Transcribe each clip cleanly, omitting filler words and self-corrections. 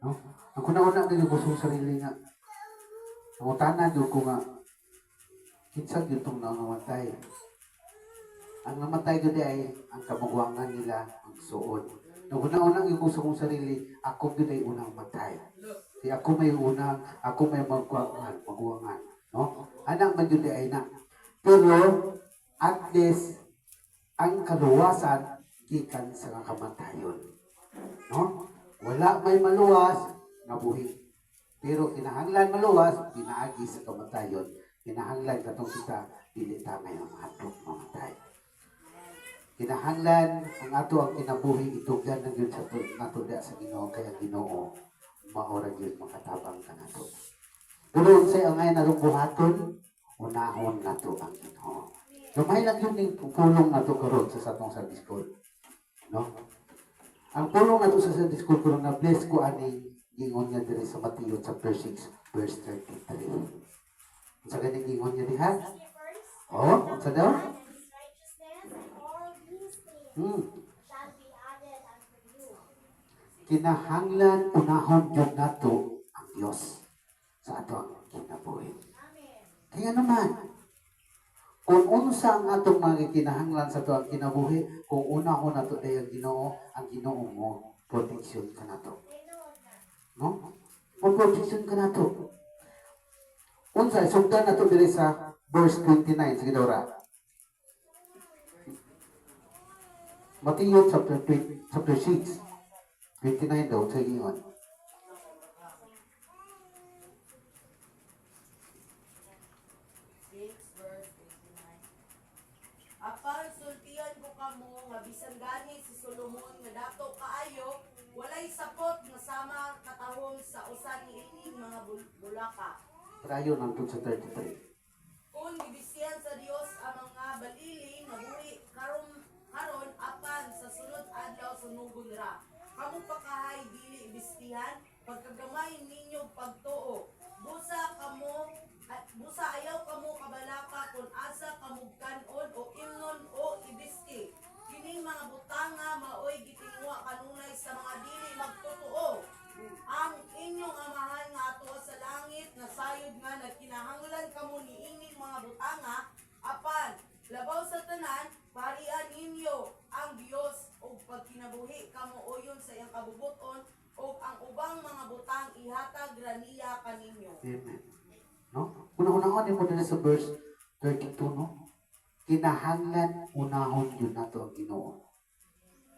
No? Ang kuna-una na yung kusong sarili nga. Namutanan yun ko nga, kinsa yun itong nangamatay. Ang namatay yun ay ang kamagwangan nila, ang suod. Nung una-unang yung kusong sarili, ako yun ay unang matay. Di ako may unang, ako may magwangan. No? Anak man yun ay na. Pero, at least, ang kaluwasan, gikan sa kamatayon. No? Wala may maluwas, nabuhi. Pero kinahanglan maluwas, pinaagi sa kamatayon. Kinahanglan katong kita, dili ta may mamatay, mamatay. Kinahanglan ang ato ang kinabuhi itugyan ng yun sa natulya sa Ginoo kaya Ginoo maorag yun makatabang ka nato. Pero sa ang ngayon narong buhaton, unahon nato ang Ginoo. Lumay lang yun yung pulong nato karon sa satong Sunday school. No? Ang pulong nato sa Sunday school karon na bless ko ani gingon niya diri sa Mateo chapter 6 verse 33. Sa ganing gingon niya diha? Oh, sa daw? Kinahanglan unahon yun nato ang Diyos sa ato ang kinabuhi. Kaya naman, kung unsa ang atong mga kinahanglan sa ato ang kinabuhi, kung unahon nato dahil ang Ginoo mo, protection ka nato. No? Kung protection ka nato. Unsa, sugdan nato diri sa verse 29, sige daw ra. Matthew chapter 6, 29 daw, sa ingon. Apan sultihan ko kamo nga bisan gani si Solomon nga dato kaayo walay sapot nga sama katahom sa usa niining mga bulaka. Prayo nandun sa 33. Kung gibisihan sa Dios ang mga balili nga buhi karon apan sa sunod adlaw sunugon ra. Kamo pakahay dili ibistihan pagkagamay ninyo pagtuo. Busa ayaw kamo kabalaka kung asa kamugkanon o imnon o ibisti. Kining mga butanga maoy gitingwa kanunay sa mga dili magtotoo. Ang inyong amahan nga ato sa langit nga sayod nga nagkinahanglan kamo niining mga butanga apan labaw sa tanan parian ninyo ang Dios ug pagkinabuhi kamo uyon sa iyang kabubuton ug ang ubang mga butang ihatag raniya kaninyo. Amen. No? Una-unahon mo din sa verse 32, no? Kinahanglan unahon yun nato ang Ginoo.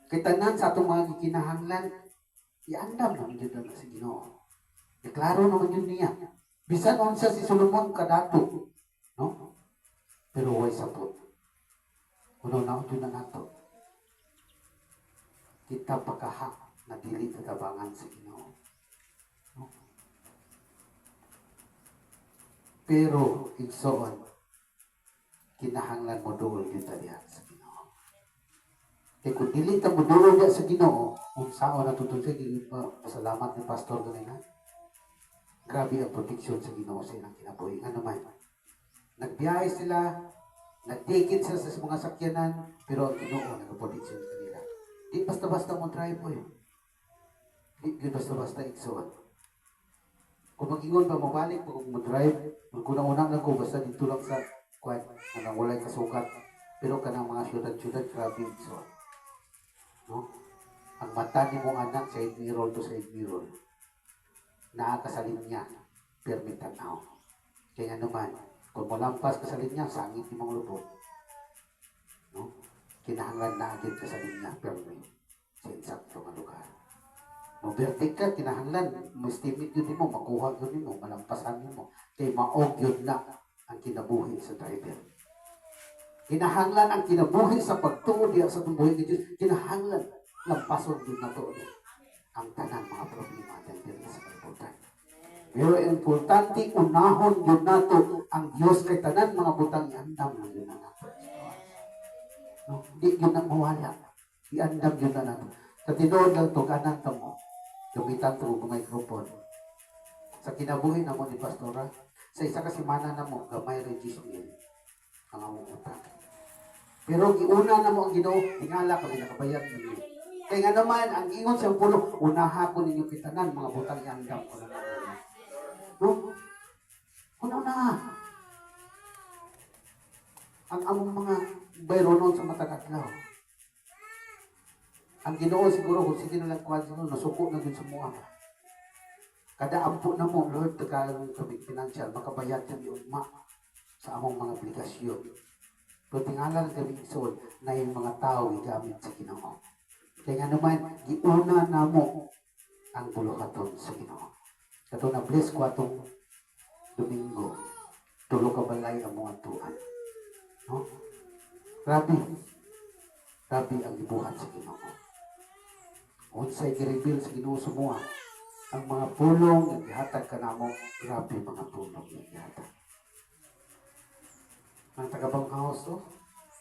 Kay tanan sa atong mga kinahanglan, iandam naman yun na sa Ginoo. Deklaro naman yun niya. Bisan unsa si Solomon kadato, no? Pero way sapot. Una-unahon yun na nato. Kita pagkahak na dili katabangan sa Ginoo. No? Pero, igsoon, kinahanglan mo doon dito diya sa Ginoo. Kaya kung dili ka mo doon diya sa Ginoo, kung saan natutunan pasalamat ni Pastor ganina, grabe ang proteksyon sa Ginoo sa ilang kinabuhi. Ano man, nagbiyahe sila, nagdikit sila sa mga sakyanan, pero ang Ginoo nagproteksyon sa kanila. Di basta-basta mo drive mo yun. Di basta-basta igsoon. Kung mag-ingon pa, mabalik po kung mag-drive, magkunang-unang lang ko, basta dito lang sa kwan, na walay kasukat. Pero ka ng mga syudad-syudad, grabe so. No? Ang mata ni mong anak, side mirror to side mirror. Nakakasalin niya, permitan now. Kaya naman, kung malampas ka sa linya, sangit ni mong lubot. No? Kinahanglan na agad ka sa linya, permit. Sa insakto nga lugar. Mabertik ka, kinahanglan, ma-estimate yun mo, makuha yun mo, malampasan mo. Kaya maog yun na ang kinabuhi sa driver. Kinahanglan ang kinabuhi sa pagtuod diya sa tumbuhi ni Diyos. Kinahanglan, lampason yun na to. Ang tanang mga problema ng dili sa kalibutan. Pero importante, unahon yun na to ang Diyos kay tanan mga butang iandam na yun na nato. No? Di yun na mawala. Iandam yun na nato. Sa tinood lang to, kanan to mo. Lumitan to mo microphone. Sa kinabuhi na mo ni Pastora, sa isa kasimana na mo, gamay register ang among utang. Pero giuna na mo ang Ginoo, tingala kami nakabayad ninyo. Kaya nga naman, ang ingon siyang pulo, unaha ko ninyo kitanan, mga butang yandam ko na naman. No? Una. Ang among mga bayro noon sa matagatlaw. Ang Ginoo siguro, kung sige na lang kuwan siguro, nasuko na din sa mga. Kada ampo na mo, Lord, tagalong kami financial, makabayad kami ugma sa among mga obligasyon. Pero tingalan kami isod na yung mga tao igamit sa Ginoo. Kaya nga naman, giuna na mo ang buluhaton sa Ginoo. Kato na bless ko atong Domingo, tulo ka balay ang mga tuan. No? Grabe ang ibuhat sa Ginoo. Unsay gi-reveal sa Ginoo sa mga ang mga pulong nga gihatag kanamo, grabe mga pulong nga gihatag. Ang taga-Banghaus,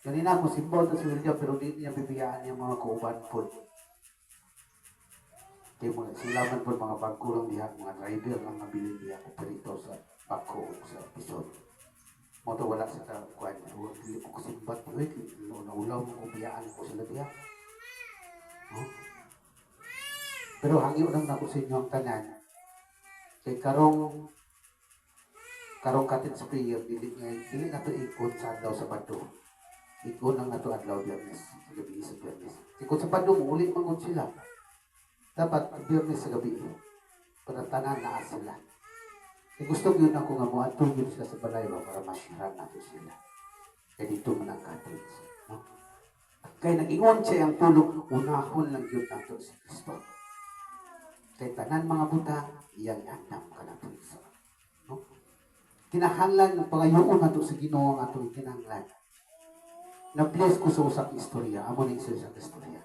ganina ako simbaw to si William, pero di niya bibiyaan niya mga kauban po. Kaya mga silaman po mga bagkulong diha, mga driver ang nabilin diha operator sa bako sa episode. Mo to wala sa kuan, dili ko simbat ko, naulaw mo kung biyaan ko sila diha. No? Pero hangyo lang na ko sa inyo ang tanan. Kay karong katin sa prayer, dili na to ikot sa adlaw sa Bado. Ikot lang na to adlaw Biyernes, sa gabi sa Biyernes. Ikot sa Bado, ulit mangod sila. Dapat Biyernes sa gabi. Para tanan na sila. E gusto yun ako nga mo atong yun sila sa balay para masyara nato sila. Kaya dito man ang katin. No? Kaya nag-ingon siya ang tulong, unahon lang yun nato si Kristo. Kay tanan mga buta, iyang andam ka na Kristo. No? Kinahanglan ng pangayoon nato sa Ginoo ang atong kinahanglan. Na-bless ko sa usang istorya, amo ning sa usang istorya.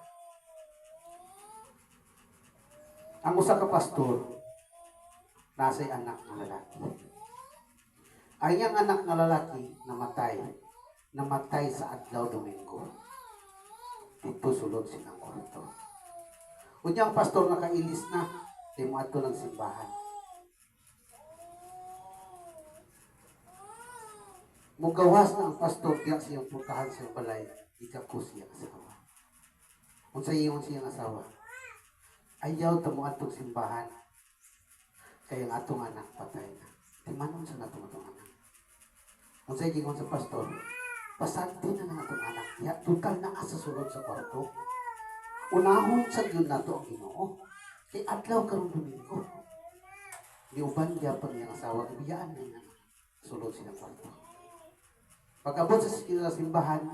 Ang usa ka pastor, nasa'y anak na lalaki. Ang iyang anak na lalaki namatay sa adlaw Domingo. Dito sulod silang kwarto. Unyang pastor nakailis na, kay mo ato ng simbahan. Mugawas na ang pastor, diya siyang puntahan sa balay, ikako siyang asawa. Kung sa iyon siyang asawa, ayaw tamo atong simbahan, kaya ang atong anak patay na. Timanon sa natong anak. Kung sa iyon sa pastor, pasanti na ng atong anak, ya, total na sa sulod sa kwarto. Unahon sa yun na to ang Ginoo. Kay adlaw karong Domingo. Diuban niya pag niyang asawa, ibiyaan na niya. Sulod silang kwarto. Pag-abot sa simbahan,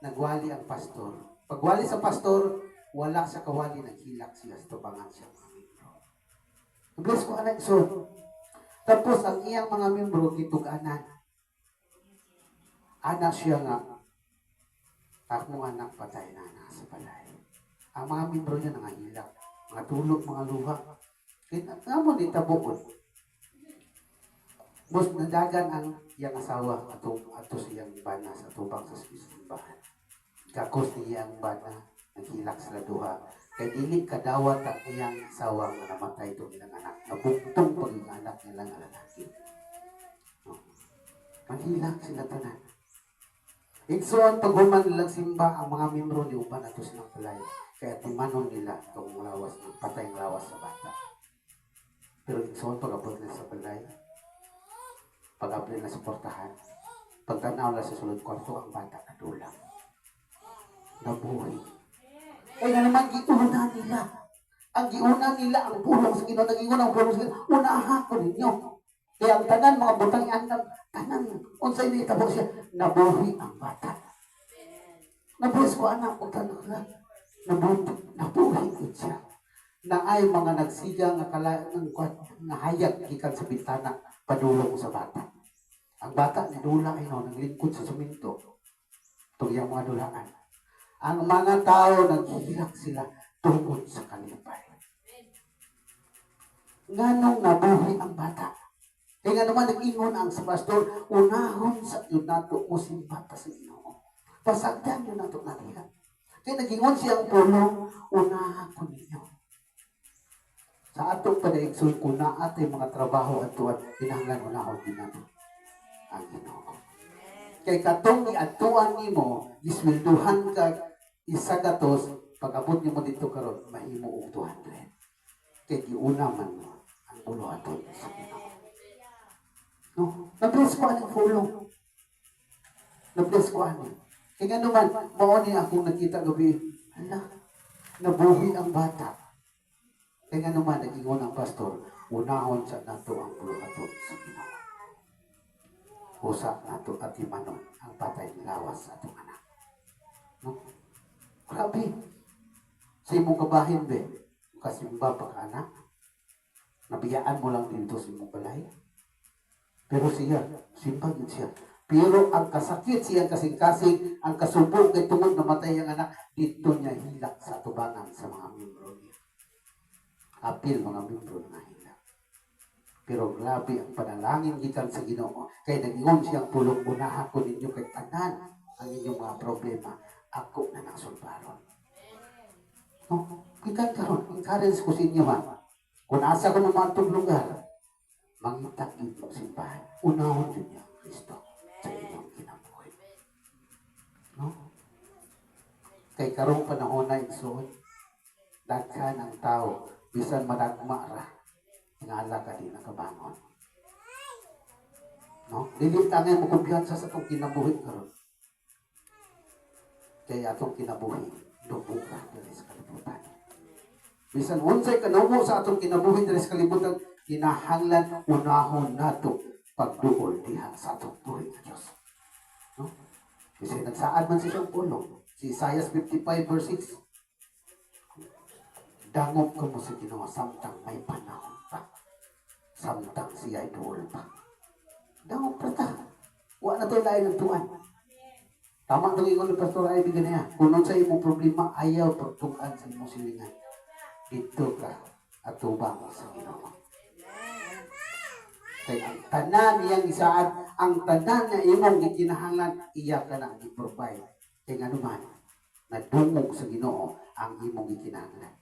nagwali ang pastor. Pagwali sa pastor, wala sa kawali, naghilak siya sa tubangan siya mga membro. Bless ko anak so. Tapos ang iyang mga membro, gituganan. Anak siya nga, akong anak patay na sa balay. Ang mga membro niya nangahilak. Mga tulog, mga luha. Kaya nga mo di tabukod. Mas nadagan ang iyang asawa ato siyang bana sa tubang sa simbahan. Kakos niya ang bana, naghilak sila duha. Kaya dili kadawat ang iyang asawa nga namatay itong ilang anak. Nabuktong paging anak nilang lalaki. No. Manghilak sila tanan. Igsoon paghuman nilang simba ang mga membro ni uban ato silang balay. Kaya timanon nila itong lawas, patay ng lawas sa bata. Pero igsoon pag-abot nila sa balay, pag-abot nila sa portahan, pagtanaw nila sa sulod kwarto, ang bata nadulang. Nabuhi. Kaya naman giuna nila. Ang giuna nila ang pulong sa Ginoo, nag-ingon ang pulong sa Ginoo. Unaha ko ninyo. Kaya ang tanan mga butang andam, tanan unsay ni tabo siya, nabuhi ang bata. Nabuhis ko anak ko tanan na. Nabuhi ko siya. Na ay mga nagsiga nga nga hayag gikan sa bintana padulong sa bata. Ang bata ni dula ay naglingkod sa suminto. Tugyan mga dulaan. Ang mga tao naghihilak sila tungkol sa kalipay. Nganong nabuhi ang bata. Kaya naman nag-ingon ang sa pastor, unahon sa yun nato mo simbata sa Ginoo. Pasagdan yun nato natin. Kaya nag-ingon siyang pulong, unahan ko ninyo. Sa atong panaigsul ko na atay mga trabaho at tuwan, pinahanglan unahon din nato ang Ginoo. Kaya katong ni atuan nimo, iswelduhan ka isa gatos, Pag-abot niyo mo dito karon, mahimo og 200. Kay giuna man mo ang buluhaton sa Ginoo. No, na-bless ko ang fulong. Na-bless ko ani. Kaya nga naman, mao ni akong nakita gabi, hala, nabuhi ang bata. Kaya nga naman, nag-ingon ang pastor, unahon sa nato ang buluhaton sa Ginoo. Usa nato at imanon ang patay lawas sa atong anak. No? Grabe. Sa imong kabahin, be, kasimba pa ka anak, nabiyaan mo lang dito sa imong balay. Pero siya, simba yun siya. Pero ang kasakit siya kasing-kasing, ang kasubo kay tungod namatay ang anak, dito niya hilak sa tubangan sa mga membro niya. Apil mga membro na hilak. Pero grabe ang panalangin gikan sa Ginoo. Kay nag-ingon siyang pulong, unahan ko ninyo kay tanan ang inyong mga problema. Ako na nasulbaron. No? Ikan karon, encourage ko sa inyo ha. Kung asa ko naman itong lugar, mangitag inyong simbahan. Unahon din niya, Kristo, sa inyong kinabuhi. No? Kay karong panahon na igsoon, daghan ang tao, bisan madagma ra, ingala ka di nakabangon. No? Dili tangay mo kumpiyansa sa itong kinabuhi karon. Kaya atong kinabuhi, lubog ra diri sa kalibutan. Bisan unsay kanumo sa atong kinabuhi diri sa kalibutan, kinahanglan unahon nato pagduol diha sa atong buhi nga Dios. No? Kasi nagsaad man siya pulong. Si Isaiah 55 verse 6. Dangog ka mo sa Ginoo samtang may panahon pa. Samtang siya ay duol pa. Dangog pa ta. Wa na to lain ng tuan. Tama itong ingon ni Pastor Ivy ganyan. Kung sa imong problema, ayaw pagtukan sa imong silingan. Dito ka at tubang sa Ginoo. Kaya ang tanan niyang isaad, ang tanan na imong gikinahanglan, iya ka na i-provide. Kaya nga naman, nadungog sa Ginoo ang imong gikinahanglan.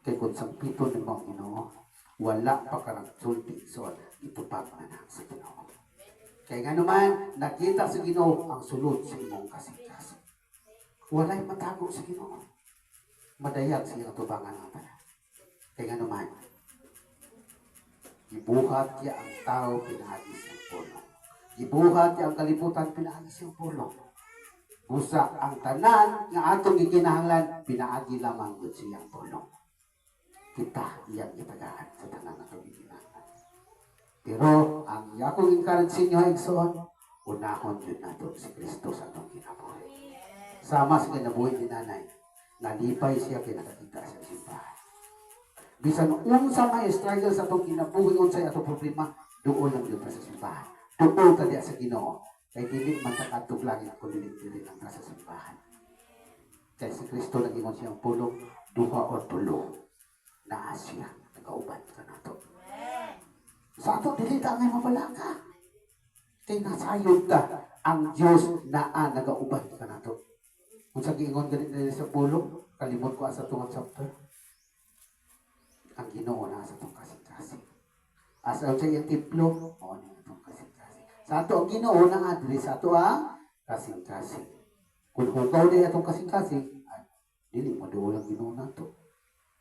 Kaya kung sampiton ng mga Ginoo, wala pa ka ng sulti so itupag na na sa Ginoo. Kaya nga naman, nakita sa Ginoo ang sulod sa imong kasing-kasing. Wala'y matago sa Ginoo. Madayag siya tubangan ng tanan. Kaya nga naman, ibuhat niya ang tao, pinahagis ang pulong. Ibuhat niya ang kalibutan, pinahagis ang pulong. Busa ang tanan nga atong gikinahanglan, pinaagi lamang gud siyang pulong. Kita iyang itagaan sa tanan atong gikinahanglan. Pero ang akong encourage sa inyo, igsoon, unahon yun nato si Kristo sa atong kinabuhi. Sama sa kinabuhi ni nanay, nalipay siya kinakakita sa simbahan. Bisan unsa may struggle sa atong kinabuhi, unsay atong problema, doon lang yun sa simbahan. Doon ka diya sa Ginoo. Kay dili man ta kadtog langit kung dili lang ta sa simbahan. Kay si Kristo nag-ingon siyang pulong, duha o tulo na siya nagauban ka nato. Sa ato dili ta ngay mabalaka. Kay nasayod ta ang Dios naa nagauban ka nato. Kung sa giingon ganito sa pulong, kalimot ko sa tungod chapter. Ang Ginoo na sa itong kasing-kasing. Asa sa iyang tiplo, o na itong kasing-kasing. Sa ato ang Ginoo na adres, sa ato ang kasing-kasing. Kung hukaw din itong kasing-kasing, dili mo doon ang Ginoo na ito.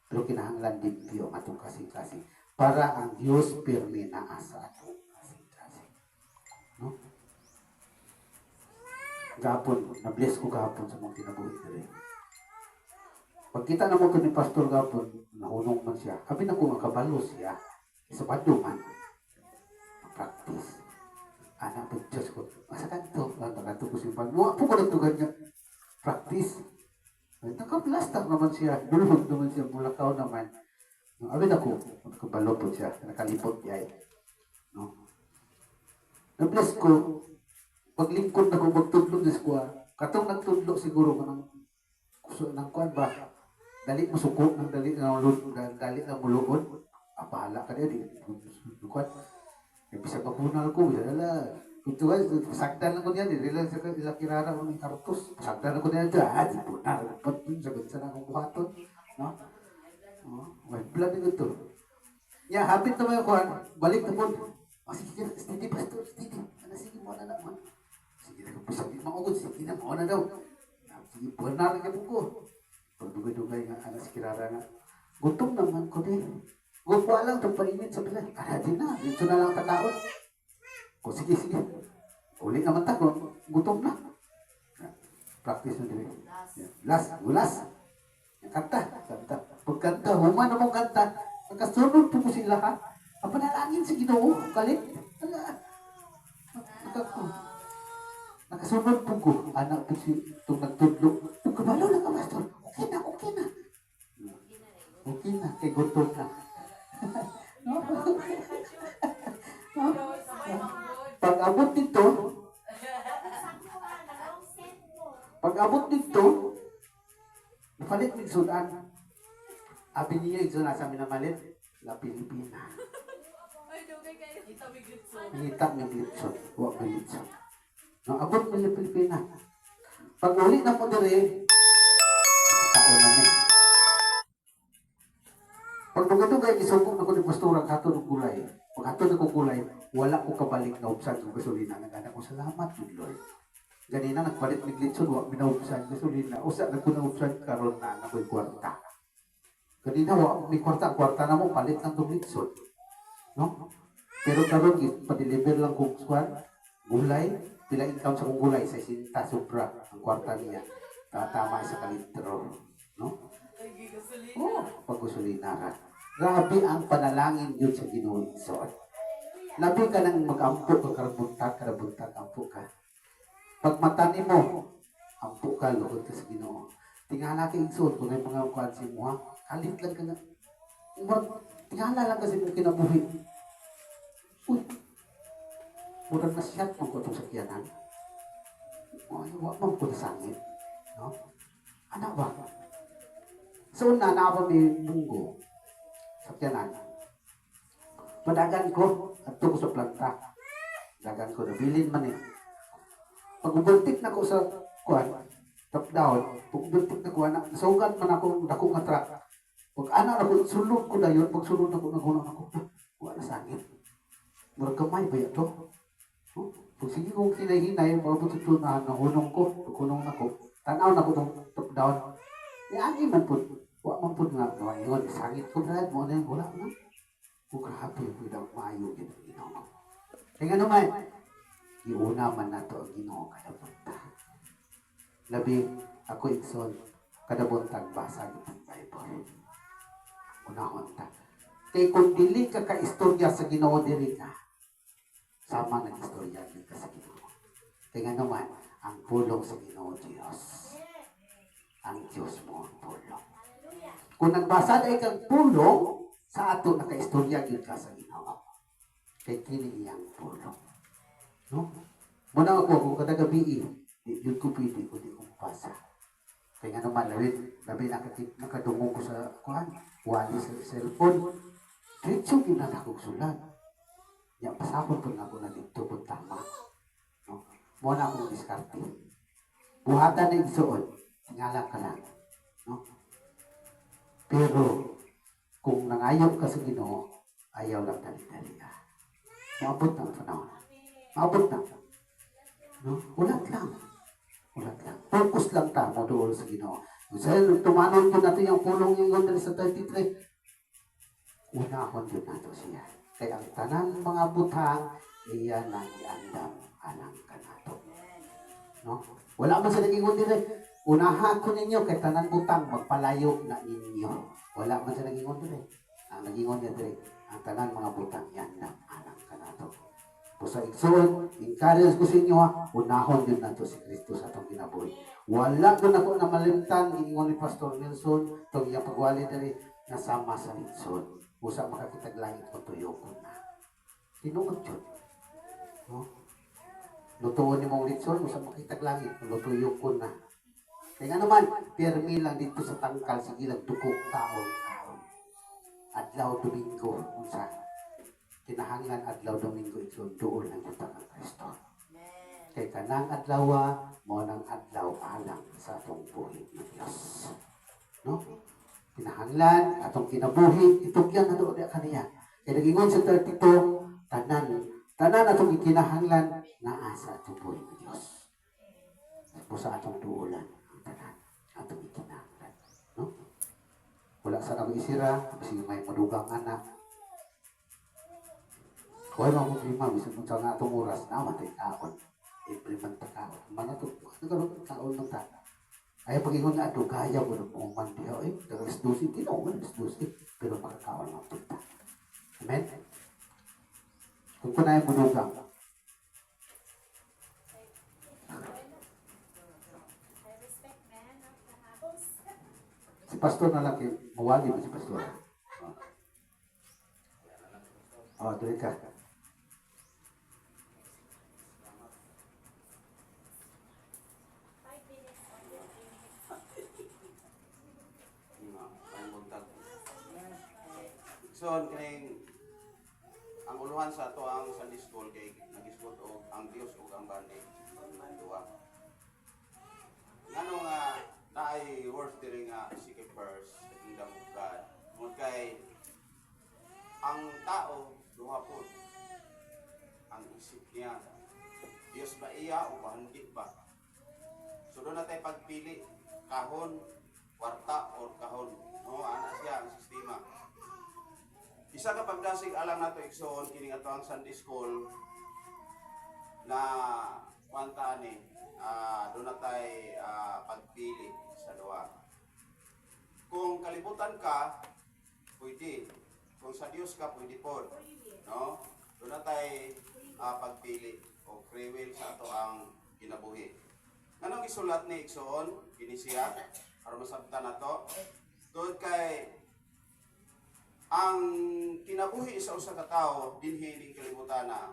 Pero kinahanglan din piyo ang atong kasing-kasing. Para ang Diyos pirmi na asa atong kasing-kasing. No? Gapon, na-bless ko gapon sa mga kinabuhi na rin. Pagkita na mo ito ni Pastor Gapon, nahunong man siya. Sabi na ko makabalo siya. Sa paduman. Practice. Anak po Diyos ko. Masa ka ito? Nakato ko siya. Muwa po ko nagtugan niya. Practice. Nakaplastak naman siya. Dulog naman siya. Mulakaw naman. Sabi na ko, nakabalo po siya. Nakalipot niya. No? Na-bless ko. Paglingkod na ko magtudlo sa kuha. Katong nagtudlo siguro manang ng kuhan ba? Dali mo suko ng dali ng mulukod. Apahala ka niya. Kuhan. E bisa mapunal ko. Lala. Ito guys, sagdan lang ko niya. Dili lang sa kirara ko ng kartos. Sagdan lang ko niya. Di punal. Pagpun sa gansa na akong buhaton. No? May blood din ito. Ya, habit naman yung kuhan. Balik na po. Sige, steady pastor. Steady. Sige mo na naman. Sige na, pisagin mo ako. Sige na, mo na daw. Sige, buwan na rin yung ko. Pagdugay-dugay nga, anak si Kirara nga, gutom naman ko din. Gugwa lang itong painit sa pilay. Di na, dito na lang takaon. O sige, sige. Uli naman ta, gutom na. Practice na din. Last, ulas. Yung kanta, kanta. Pagkanta, human na mong kanta, nakasunod po ko sila ha. Ang panalangin sa Ginoo, kalit. Nakasunod po ko. Anak po si itong nagtudlo. Kabalo na ka, Pastor. Okay na, okay na. Okay na, kay gutom na. Pag-abot dito, napalit ng sudan. Abi niya ito nasa minamalit, La Pilipina. Ngita ng glitson, huwag ng glitson. No, abot ng La Pilipina. Pag uli na po dire, taon na niya. Pag nagdugay, isubok na ko ng pastora kato ng gulay. Pag kato na ko gulay, wala ko kabalik na upsan ng gasolina. Nagana ko salamat, good Lord. Ganina, nagpalit ng glitson, wak minaupsan gasolina. Usa na ko na upsan, karon na ako'y kwarta. Ganina, wak may kwarta na mo, palit lang ng glitson. No? Pero karon, pa-deliver lang kong squad, gulay, pila income sa kong gulay, sa sinta, sobra, ang kwarta niya. Tama sa kalitro. No? Oh, pag-gasolina ka. Grabe ang panalangin yun sa Ginoo. Labi ka nang mag-ampo ka, karabuntag, ampo ka. Pag matani mo, ampo ka, lukod ka sa Ginoo. Tingala ka igsoon, kung may mga kwansi mo, ha? Kalit lang ka na. Tingala lang kasi mo kinabuhi. Uy, murag na siyat mo ko itong sakyanan. Ay, wak mo ko na sangit. No? Ano ba? So, una, may munggo. Sakyanan. Padagan ko, at ko sa planta. Dagan ko, nabilin man eh. Pag ubuntik na ko sa kuwan, top down, pag ubuntik na kuwan, nasugat man ako, dako nga truck. Pag anak ako, sulod ko na yun, pag sulod ako, nagulang ako, wala sangit. Murag kamay ba ito? Pag sige kong kinahinay, mabot ito na nahunong ko, pagkunong na ko, tanaw na ko itong top down. Ani man po, wak man po nga gawa yun, sangit ko na, mo na yung wala na. Kung grabe, pwede maayo yun ang Ginoo. Kaya naman, iuna man na ito ang Ginoo kada buntag. Labi, ako ikson, kada buntag basa ng Bible. Unahon ta. Kaya kung dili ka ka-istorya sa Ginoo diri ka, sama nag-istorya din ka sa Ginoo. Kaya naman, ang pulong sa Ginoo Diyos. Ang Diyos mo ang pulong. Kung nagbasa na ikang pulong, sa ato naka-istorya yun ka sa Ginoo. Kaya kini iyang pulong. No? Muna ako, kung kada gabi, yun ko pwede ko di kong basa. Kaya nga naman, labi nakadungong ko sa kuhan, wali sa cellphone. Diretso yun na akong sulat. Yan, pasapon po na ako na dito kung tama. No? Muna akong diskarte. Buhatan na igsoon, tingala ka lang. No? Pero, kung nangayaw ka sa Ginoo, ayaw lang dali-dali ka. Maabot na ang panahon. Maabot na. No? Ulat lang. Ulat lang. Focus lang tamo doon sa Ginoo. Kung tumanon ko natin yung pulong yung dali sa 33, unahon yun nato siya. Kaya ang tanang mga butang, iyan ang iandam alang kanato. No? Wala man sa naging dire. Unahan ko ninyo kay tanan butang magpalayo na ninyo. Wala man sa naging dire. Ang naging dire, ang tanan mga butang iandam alang kanato. Pusa igsoon, encourage ko sa inyo ha, unahon din nato si Kristo sa atong kinabuhi. Wala ko na ko na malimtan, giingon ni Pastor Nelson, itong iyang pagwali dali, nasama sa litson. Pusa makakitag langit ko tuyo ko na. Tinuod yun. No? Lutuon ni mong litson, pusa makitag langit, lutuyo ko na. Kaya naman, permi lang dito sa tangkal, sige lang, tukok taon. Adlaw Domingo, unsa kinahanglan adlaw Domingo ito doon ang utang ng Kristo. Kay kanang adlaw mo nang adlaw alang sa atong buhi ng Diyos. No? Kinahanglan atong kinabuhi itugyan na doon kaniya. Kay nagingon sa 32 tanan atong kinahanglan naa sa atong buhi ng Diyos. Sa atong duulan ang tanan atong kinahanglan. Wala sa nang isira, kasi may madugang anak. Huwag mga problema, bisan mo sa nga itong oras, namatay kaon. Implement na kaon. Mana ito, nagkaroon ng kaon ng ta. Ay pag-ingon na ito, kaya mo ng puman diya. Dagas dosi, tinawag na dosi. Pero makakaon ng punta. Amen? Kung kunahin mo dugang, si pastor na lang, mawagi mo si pastor. Tuloy ka. So, kining ang uluhan sa ato ang Sunday School kay nag-isgot og ang Dios ug ang bandi duwa. Ngano nga naay words diri nga seek first the kingdom of God. Tungod kay ang tao duha pod ang isip niya. Dios ba iya o bahandi ba? So doon natin pagpili kahon, kwarta or kahon. No, ana siya ang sistema. Isa ka pagdasig alang nato igsoon kining ato ang Sunday School na kwanta ni doon na tay pagpili sa duwa. Kung kalibutan ka, pwede. Kung sa Dios ka, pwede po. No? Doon na tay pagpili o free will sa ato ang kinabuhi. Anong isulat ni igsoon kini siya para masabtan nato? Doon kay ang kinabuhi sa usa ka tawo dinhi ning kalibutan na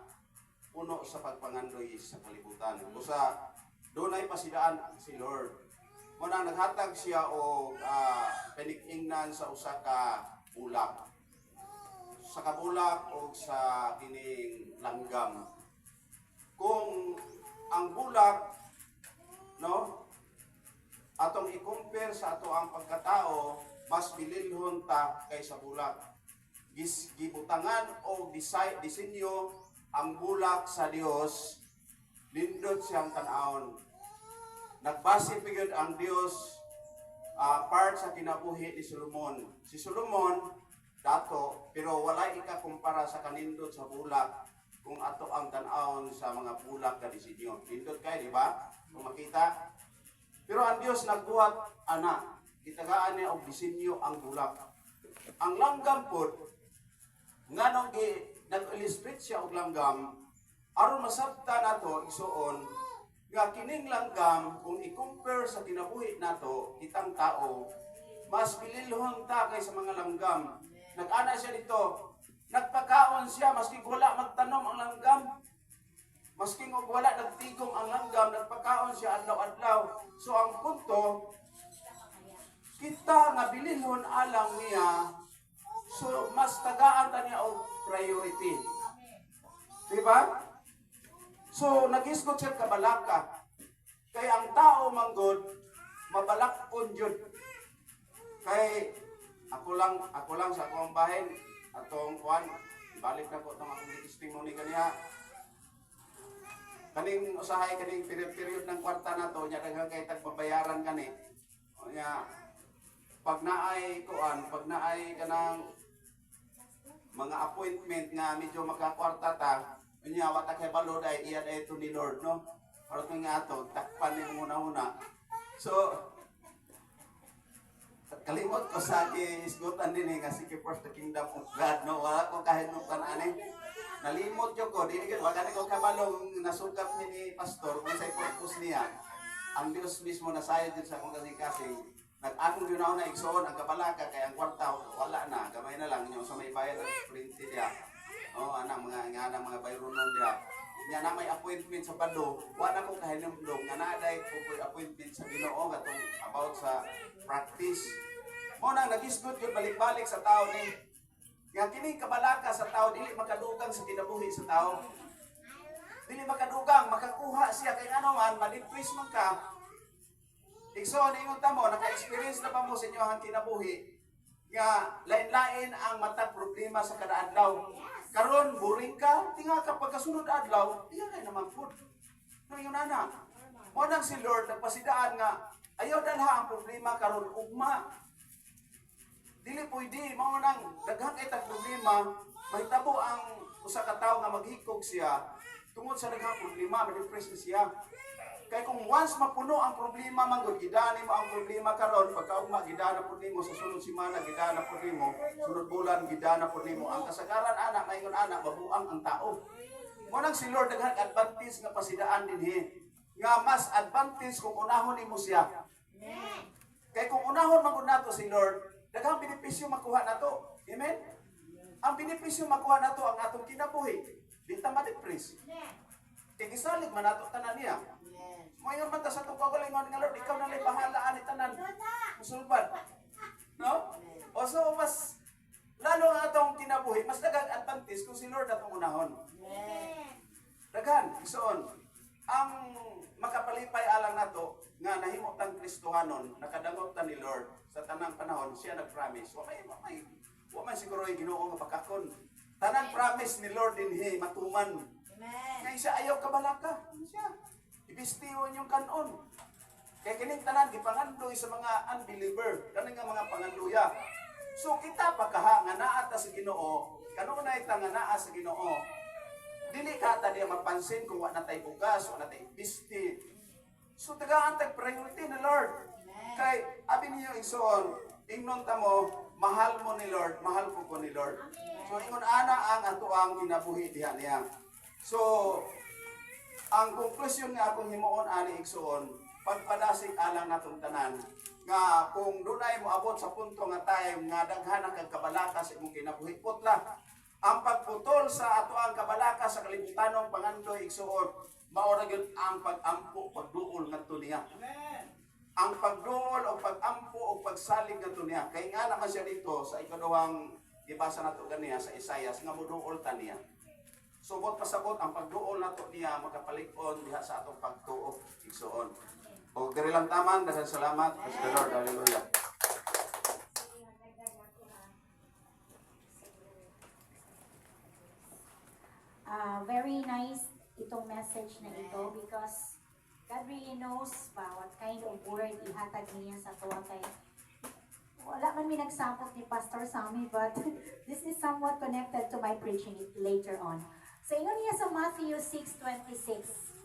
puno sa pagpangandoy sa kalibutan. Usa dunay pasidaan si Lord. Muna naghatag siya og panig-ingnan sa usa ka bulak. Sa kabulak o sa kining langgam. Kung ang bulak no atong i-compare sa ato ang pagkatao, mas bililhon ta kaysa bulak. Gibutangan o disenyo ang bulak sa Dios, lindot siyang tan-awon. Nagbase pigod ang Dios part sa kinabuhi ni Solomon. Si Solomon dato pero walay ikakumpara sa kanindot sa bulak kung ato ang tan-awon sa mga bulak nga disenyo. Lindot kay di ba? Kung makita. Pero ang Dios nagbuhat ana gitagaan niya og disenyo ang bulak. Ang langgam pod nganong nag-illustrate siya og langgam aron masabta nato isuon nga kining langgam kung i-compare sa kinabuhi nato kitang tao mas pililhon ta kaysa mga langgam. Nag-ana siya dito, nagpakaon siya maski wala magtanom ang langgam. Maski wala nagtigom ang langgam, nagpakaon siya adlaw-adlaw. So ang punto kita nga bililhon alang niya, so mas tagaan ta niya og priority. Diba? So nag-isgot siya kabalaka. Kay ang tao manggod mabalakon jud. Kay ako lang sa akong bahin atong kuan balik na ko tong akong testimony kaniya. Kaning usahay kaning period ng kwarta nato nya daghang kay tagbabayaran kani. O nya pag naay kanang mga appointment nga medyo makakwarta ta, unya wa ta kay balod ay iya day to ni Lord no. Para nga ato takpan ni muna-una. So kalimot ko sa isgutan din nga sige first the kingdom of God no. Wala ko kahit nung kanani. Nalimot yo ko dili gid wa gani ko kabalong nasukat ni pastor kung sa purpose niya. Ang Dios mismo nasayod din sa akong kasing nag-anong yun ako na igsoon ang kabalaka kaya ang kwarta wala na gamay na lang yung sa may bayad ng printed niya anak mga bayronon niya niya na may appointment sa Pado wala ko kahinumdum nga naday ko appointment sa Ginoo gatong about sa practice mo nang nag-isgot yun balik-balik sa tao ni nga kining kabalaka sa tao dili makadugang sa kinabuhi sa tao dili makadugang makakuha siya kay ano man ma-depress man ka. Igsoon ingon ta mo naka-experience na ba mo sa inyong kinabuhi nga lain-lain ang matag problema sa kada adlaw. Karon boring ka, tinga ka pagkasunod adlaw, iya kay naman food. No yun ana. Mo nang si Lord nagpasidaan nga ayaw dalha ang problema karon ugma. dili pwede mao nang daghang kay tag problema, mahitabo ang usa ka tawo nga maghikog siya tungod sa daghang problema, ma-depress na siya. Kay kung once mapuno ang problema manggod, gidani mo ang problema karon, pagkaugma gidana pud nimo sa sunod semana, gidana pud nimo, sunod bulan gidana pud nimo. Ang kasagaran ana mayngon ana mabuang ang tao. Mo nang si Lord daghang advantage nga pasidaan dinhi. Nga mas advantage kung unahon nimo siya. Kay kung unahon man gud nato si Lord, daghang benepisyo makuha nato. Amen. Ang benepisyo makuha nato ang atong kinabuhi. Di ta ma-depress. Kay gisalig man nato tanan niya. Mayon man ta sa itong kagalingon nga Lord, ikaw na lang bahala ani tanan. Musulban. No? O so mas lalo ang atong kinabuhi, mas daghang advantage kung si Lord atong unahon. Daghan, isoon. Ang makapalipay alang nato nga nahimo tang Kristohanon, nakadangot ta ni Lord sa tanang panahon, siya nag-promise. Wa may siguro ay Ginoo nga pagkakon. Tanang promise ni Lord dinhi matuman. Kaya siya ayaw kabalaka. Siya. Ibistiwan yung kanon. Kaya kining tanan gipangandoy sa mga unbeliever, kaning nga mga panganduya. So kita pagkaha nga naa ta sa Ginoo, kanunay ta nga naa sa Ginoo. Dili ka ta diya mapansin kung wa na tay bugas, wa na tay bisti. So tagaan tag priority ni Lord. Kay abi niyo igsoon, ingnon ta mo, mahal mo ni Lord, mahal ko ni Lord. So ingon ana ang ato ang kinabuhi diha niya. So ang konklusyon nga akong himuon ani igsoon, pagpadasig alang natong tanan nga kung dunay mo abot sa punto nga time nga daghan kag kabalaka sa imong kinabuhi putla. Ang pagputol sa ato ang kabalaka sa kalibutanong pangandoy igsuon, mao ra gyud ang pagampo pagduol ngadto niya. Ang pagduol o pagampo o pagsalig ngadto niya. Kay nga naman siya dito sa ikaduhang gibasa nato ganiya sa Isaias nga moduol ta niya. Subot pasabot ang pagduol nato niya makapalig-on diha sa atong pagtuo igsuon. O diri lang taman, daghang salamat. Praise the Lord. Hallelujah. Very nice itong message na ito because God really knows ba what kind of word ihatag niya sa tuwa kay wala man mi nagsapot ni Pastor Sammy but this is somewhat connected to my preaching later on. So ingon niya sa Matthew 6:26,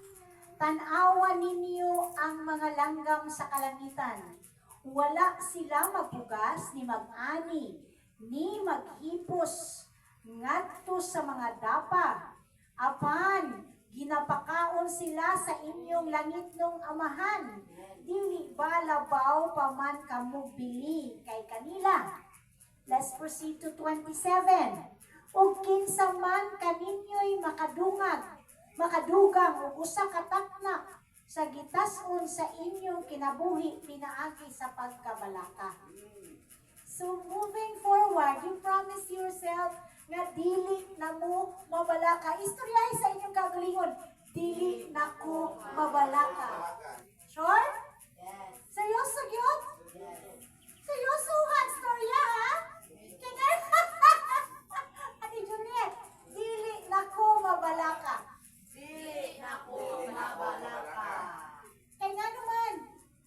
"Tan-awan ninyo ang mga langgam sa kalangitan. Wala sila magbugas ni mag-ani ni maghipos ngadto sa mga dapa. Apan ginapakaon sila sa inyong langitnong amahan. Dili ba labaw pa man kamo bili kay kanila?" Let's proceed to 27. "Ug kinsa man kaninyo'y makadugang ug usa ka takna sa gitas-on sa inyong kinabuhi pinaagi sa pagkabalaka." So moving forward, you promise yourself nga dili na mo mabalaka. Istoryahin sa inyong kagalingon, dili na ko mabalaka. Sure? Yes. Seryoso yun? Yes. Seryosohan, storya ha? Kaya Ate Juliet, dili na ko mabalaka. Dili na ko mabalaka. Kaya nga naman,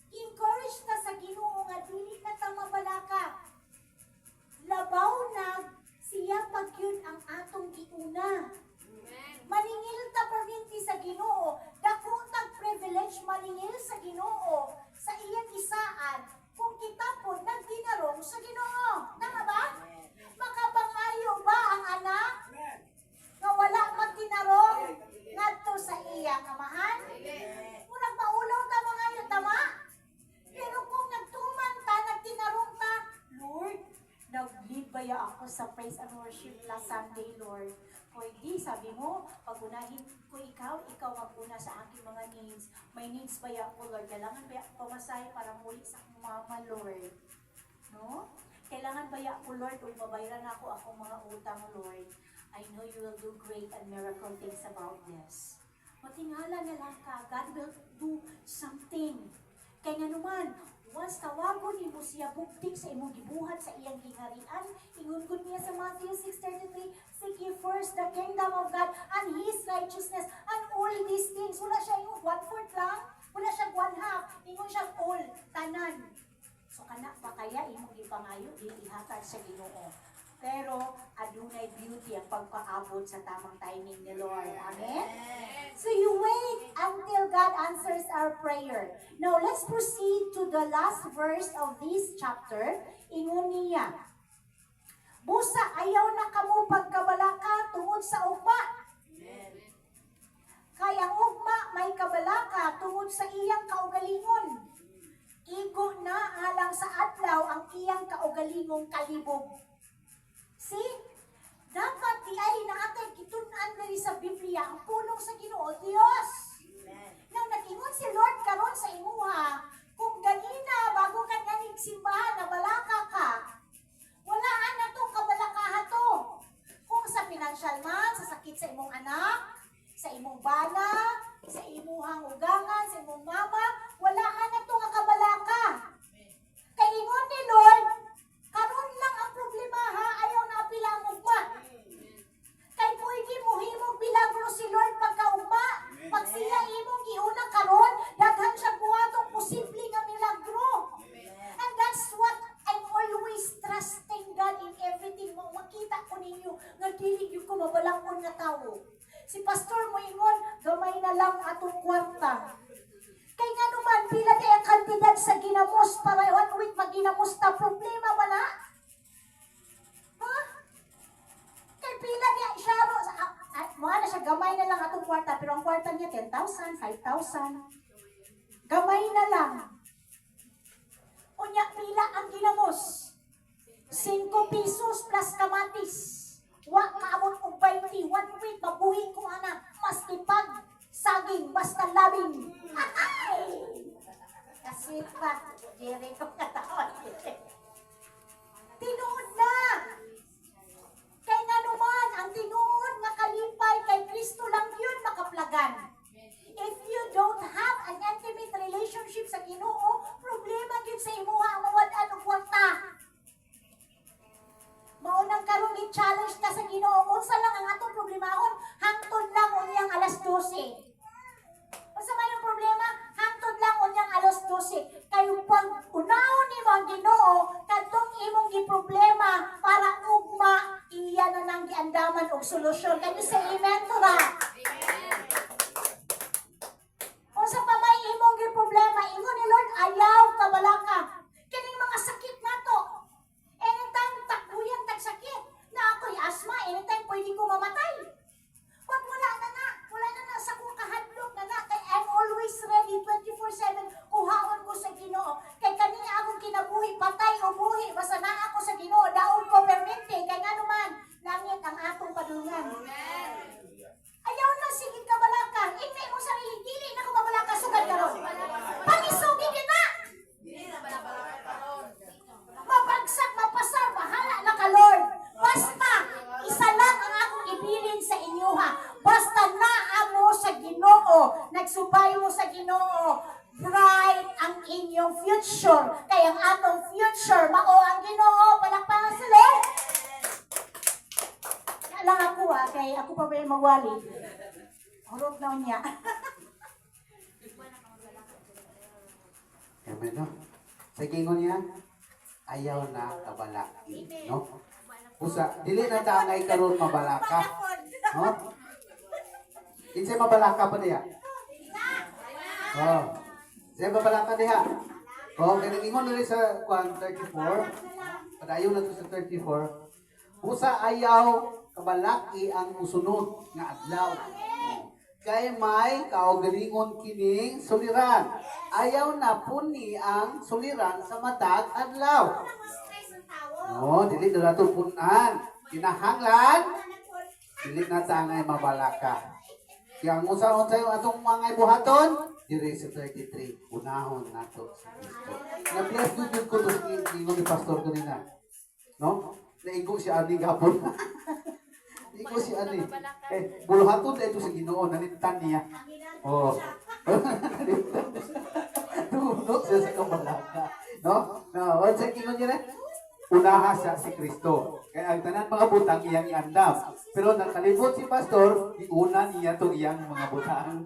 encourage ta sa Ginoo nga dili na ta mabalaka. Labaw na siya pagyud ang atong giuna. Maningil ta perminti sa Ginoo, dako tag privilege maningil sa Ginoo sa iyang isaan kung kita po nagtinarong sa Ginoo. Tama ba? Makabangayo ba ang anak nga wala magtinarong ngadto sa iyang amahan? Kung nagpaulaw ta mga tama? Pero kung nagtuman ta, nagtinarong ta, Lord, nag-lead ba ya ako sa praise and worship last Sunday, Lord? O hindi, sabi mo, pag-unahin ko ikaw mag-una sa aking mga needs. May needs ba ya ako, Lord? Kailangan ba ya ako pamasahe para muli sa akong mama, Lord? No? Kailangan ba ya ako, Lord, kung babayaran ako akong mga utang, Lord? I know you will do great and miracle things about this. Matingala na lang ka, God will do something. Kaya nga naman, once tawagon ni mo siya buktik sa imong gibuhat sa iyang gingarian, ingon gud niya sa Matthew 6:33, "Seek ye first the kingdom of God and His righteousness, and all these things." Wala siya ingon 1/4 lang, wala siya 1/2, ingon siya all, tanan. So kana pa kaya imong gipangayo ihatag sa Ginoo. Pero adunay beauty ang pagpaabot sa tamang timing ni Lord. Amen? So you wait until God answers our prayer. Now let's proceed to the last verse of this chapter. Ingon niya, busa ayaw na kamo pagkabalaka tungod sa ugma. Kaya ang ugma may kabalaka tungod sa iyang kaugalingon. Igo na alang sa adlaw ang iyang kaugalingong kalibog. See? Dapat di ay naatay kitunan diri sa Biblia ang pulong sa Ginoo Dios. Nang nag-ingon si Lord karon sa imuha, kung ganina bago ka ganing simbahan na balaka ka, walaan na tong kabalakahan to. Kung sa financial man, sa sakit sa imong anak, sa imong bana, sa imuhang ugangan, sa imong mama, walaan na to nga kabalaka. Kay ingon ni Lord, karon lang ang problema ha, ayaw na apila ang ugma. Kay pwede mo himong bilagro si Lord pagkaugma. Pag siya imong giuna karon, daghan siya buhatong posible nga milagro. And that's what I'm always trusting God in everything. Makita ko ninyo nga dili gyud ko mabalangkon nga tawo. Si pastor mo ingon, gamay na lang atong kwarta. Kay nga naman, pila kay ang kantidad sa ginamos para 1 week maginamos ta, problema ba na? Ha? Kay pila niya siya, mga na siya, gamay na lang atong kwarta, pero ang kwarta niya 10,000, 5,000. Gamay na lang. Unya, pila ang ginamos? 5 pesos plus kamatis. Wa maabot og 20, 1 week mabuhi ko ana, maski pag saging basta labing. Ay! Kasweet pa, Jerry ko katawan. Tinuod na. Kay nga naman, ang tinuod nga kalipay kay Kristo lang yun makaplagan. If you don't have an intimate relationship sa Ginoo, problema gyud sa imuha ang mawad-an og kwarta. Maunang karon i-challenge ka sa Ginoo, unsa lang ang atong problemahon, hangtod lang unyang alas 12. Unsa man ang problema, hangtod lang unyang alas 12. Kayo pag unahon nimo ang Ginoo, kadtong imong giproblema para ugma iya na nang giandaman og solusyon. Kayo sa amen to ra. Unsa pa may imong giproblema, ingon ni Lord, ayaw kabalaka. Kining mga sakit nato. Anytime takbuyan tag sakit. Na ako'y asma, anytime pwede ko mamatay. Pag wala na sa kong kahadlok na kay I'm always ready 24/7 kuhaon ko sa Ginoo. Kay kaniya akong kinabuhi, patay o buhi, basta na ako sa Ginoo, daog ko permente, kay nga naman, langit ang atong padulungan. Ayaw na, sige kabalaka. Hindi mo sarili, dili na ko mabalaka sugad karon. Pangisugi kita! Mabagsak, mapasar, bahala na ka, Lord. Basta, isa lang ang akong ibilin sa inyo ha. Basta naamo sa Ginoo, nagsubay mo sa Ginoo, bright ang inyong future. Kaya ang atong future, mao ang Ginoo, palakpakan sa Lord. Lang ako ha, kay ako pa ba yung mawali. Hurot na niya. Amen, no? Sa gingon niya, ayaw na kabalaki, no? Usa, dili na tangay karon mabalaka, no? Kinsay mabalaka pa diha? Oh. Say mabalaka diha. Oh, kaya ingon diri sa 34, padayon na to sa 34. Usa ayaw kabalaki ang musunod nga adlaw. Kay may kaugalingon kining suliran. Ayaw na puni ang suliran sa matag adlaw. No, dili na nato punan. Kinahanglan, dili na tangay mabalaka. Kaya ang usa-unsay atong mga buhaton, diri sa 33, unahon nato sa Kristo. Na-bless yun ko to ingon ni Pastor kanina. No? Naigo si Ani gapon. Naigo si Ani. Buluhaton na ito sa Ginoo, nalintan niya. Oh. Tunok siya sa kabalaka. No? No, what's sa ingon niya na? Unaha siya si Kristo. Kaya ang tanan mga butang iyang iandam. Pero nakalibot si Pastor, iuna niya itong iyang mga butang.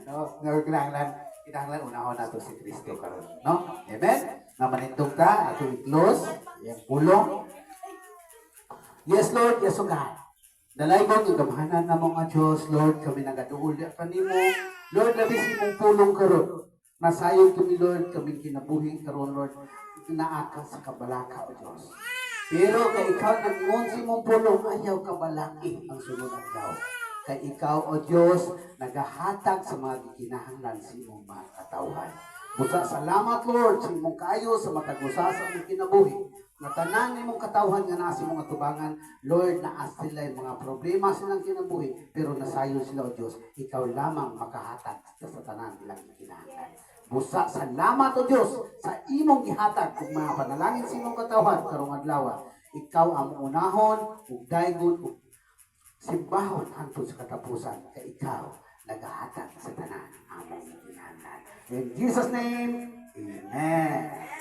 No? Kinahanglan unahon nato si Kristo karon. No? Amen? na manindog ta atong i-close yang pulong. Yes Lord, yes o God. Dalaygon yung gamhanan na mga Diyos, Lord, kami nagatuol ya kanimo. Lord, labis imong pulong karon. Nasayon kami Lord, kami kinabuhi karon Lord. Naaka sa kabalaka o Diyos. Pero kay ikaw nag-ingon sa imong pulong, ayaw kabalaki ang sunod adlaw. Kay ikaw o Diyos, nagahatag sa mga gikinahanglan sa imong mga katawhan. Busa salamat Lord sa imong kayo sa matag-usa sa imong kinabuhi. Na tanan imong katawhan nga naa sa imong atubangan, Lord, naa sila yung mga problema silang kinabuhi, pero nasayon sila o Diyos, ikaw lamang makahatag sa tanan nilang gikinahanglan. Busa salamat o Diyos sa imong gihatag kung mga panalangin sa imong katawhan karong adlaw. Ikaw ang unahon ug daygon ug simbahon hangtod sa katapusan kay ikaw nagahatag sa tanan among ginahanglan. In Jesus name, amen.